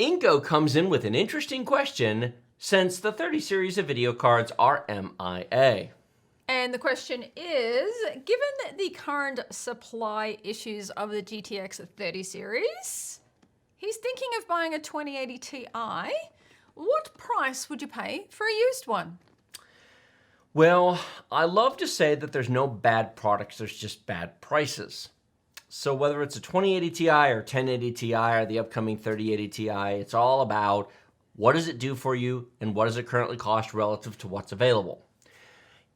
Inco comes in with an interesting question since the 30 series of video cards are MIA. And the question is, given the current supply issues of the GTX 30 series, he's thinking of buying a 2080 Ti. What price would you pay for a used one? Well, I love to say that there's no bad products, there's just bad prices. So whether it's a 2080 Ti or 1080 Ti or the upcoming 3080 Ti, it's all about what does it do for you and what does it currently cost relative to what's available.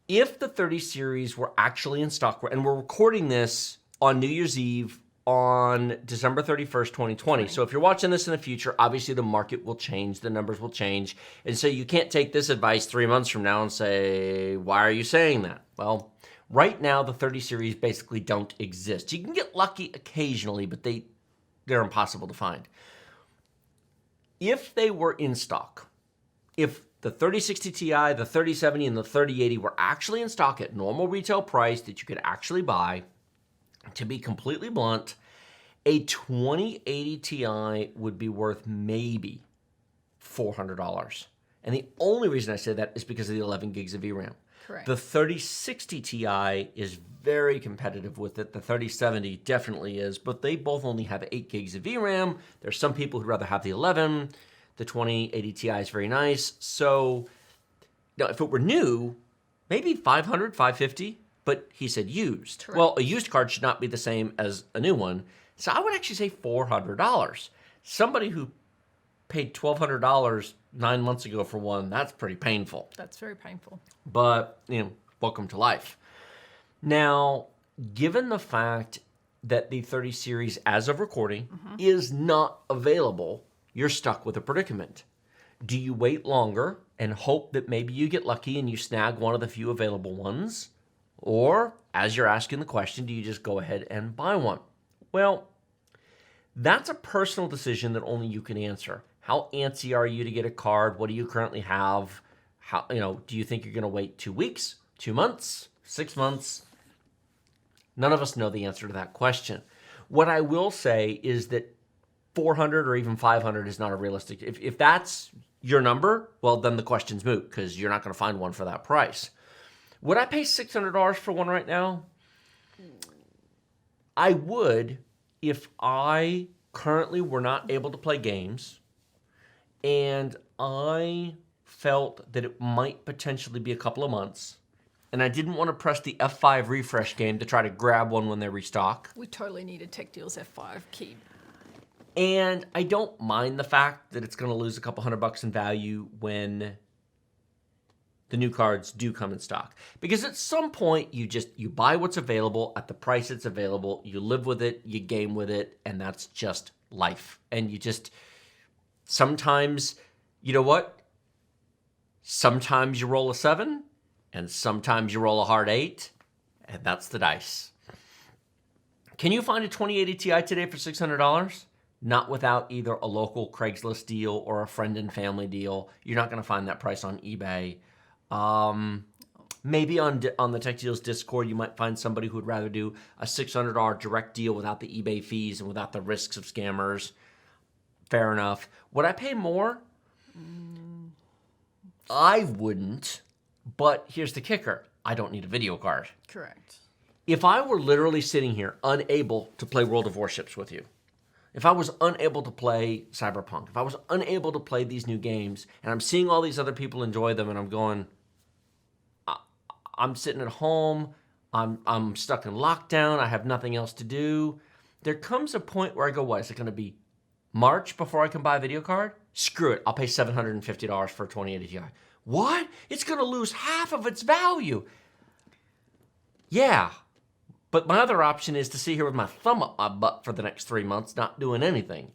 If the 30 series were actually in stock, and we're recording this on New Year's Eve on December 31st, 2020. So if you're watching this in the future, obviously the market will change, the numbers will change. And so you can't take this advice 3 months from now and say, why are you saying that? Well, right now the 30 series basically don't exist. You can get lucky occasionally, but they're impossible to find. If they were in stock, if the 3060 Ti, the 3070, and the 3080 were actually in stock at normal retail price that you could actually buy, to be completely blunt, a 2080 Ti would be worth maybe $400. And the only reason I say that is because of the 11 gigs of VRAM. Correct. The 3060 Ti is very competitive with it. The 3070 definitely is, but they both only have 8 gigs of VRAM. There's some people who'd rather have the 11. The 2080 Ti is very nice. So now if it were new, maybe 500, 550. But he said used. Correct. Well, a used card should not be the same as a new one. So I would actually say $400. Somebody who paid $1,200 9 months ago for one, that's pretty painful. That's very painful. But, welcome to life. Now, given the fact that the 30 series, as of recording, is not available, you're stuck with a predicament. Do you wait longer and hope that maybe you get lucky and you snag one of the few available ones? Or, as you're asking the question, do you just go ahead and buy one? Well, that's a personal decision that only you can answer. How antsy are you to get a card? What do you currently have? Do you think you're going to wait 2 weeks, 2 months, 6 months? None of us know the answer to that question. What I will say is that 400 or even 500 is not a realistic. If that's your number, well, then the question's moot because you're not going to find one for that price. Would I pay $600 for one right now? I would if I currently were not able to play games and I felt that it might potentially be a couple of months and I didn't want to press the F5 refresh game to try to grab one when they restock. We totally needed Tech Deals F5 key. And I don't mind the fact that it's going to lose a couple $100 in value when the new cards do come in stock. Because at some point, you buy what's available at the price it's available, you live with it, you game with it, and that's just life. And sometimes, you know what? Sometimes you roll a 7, and sometimes you roll a hard 8, and that's the dice. Can you find a 2080 Ti today for $600? Not without either a local Craigslist deal or a friend and family deal. You're not going to find that price on eBay. Maybe on the Tech Deals Discord, you might find somebody who would rather do a $600 direct deal without the eBay fees and without the risks of scammers. Fair enough. Would I pay more? I wouldn't, but here's the kicker. I don't need a video card. Correct. If I were literally sitting here unable to play World of Warships with you, if I was unable to play Cyberpunk, if I was unable to play these new games, and I'm seeing all these other people enjoy them, and I'm going, I'm sitting at home, I'm stuck in lockdown, I have nothing else to do. There comes a point where I go, what, is it going to be March before I can buy a video card? Screw it, I'll pay $750 for a 2080 Ti. What? It's going to lose half of its value. Yeah, but my other option is to sit here with my thumb up my butt for the next 3 months, not doing anything.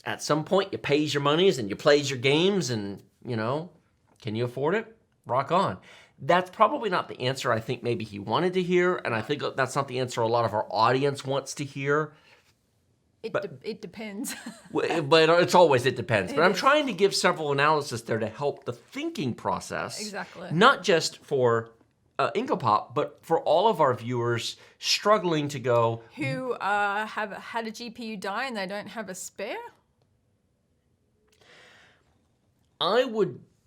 At some point, you pays your monies and you plays your games and, can you afford it? Rock on. That's probably not the answer I think maybe he wanted to hear, and I think that's not the answer a lot of our audience wants to hear. It depends. But it's always it depends. But I'm trying to give several analysis there to help the thinking process. Exactly. Not just for Incopop, but for all of our viewers struggling to go. Who have had a GPU die and they don't have a spare?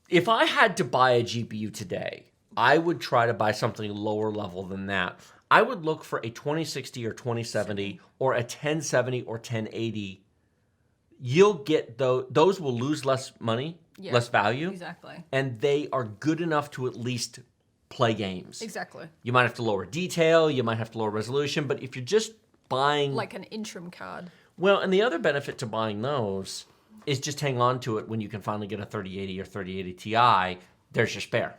if I had to buy a GPU today, I would try to buy something lower level than that. I would look for a 2060 or 2070 or a 1070 or 1080. You'll get those will lose less money, less value. Exactly. And they are good enough to at least play games. Exactly. You might have to lower detail, you might have to lower resolution, but if you're just buying... Like an interim card. Well, and the other benefit to buying those is just hang on to it when you can finally get a 3080 or 3080 Ti. There's your spare.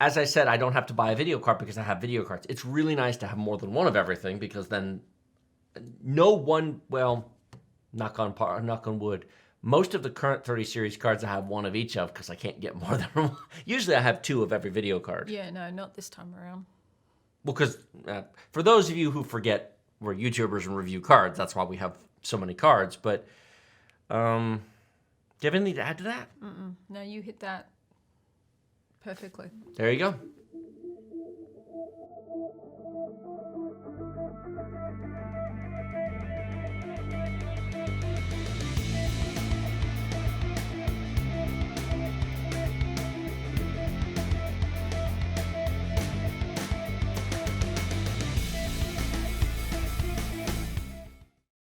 As I said, I don't have to buy a video card because I have video cards. It's really nice to have more than one of everything because then knock on wood, most of the current 30 series cards I have one of each of because I can't get more than one. Usually I have two of every video card. Yeah, no, not this time around. Well, because for those of you who forget we're YouTubers and review cards, that's why we have so many cards. But do you have anything to add to that? No, you hit that perfectly. There you go.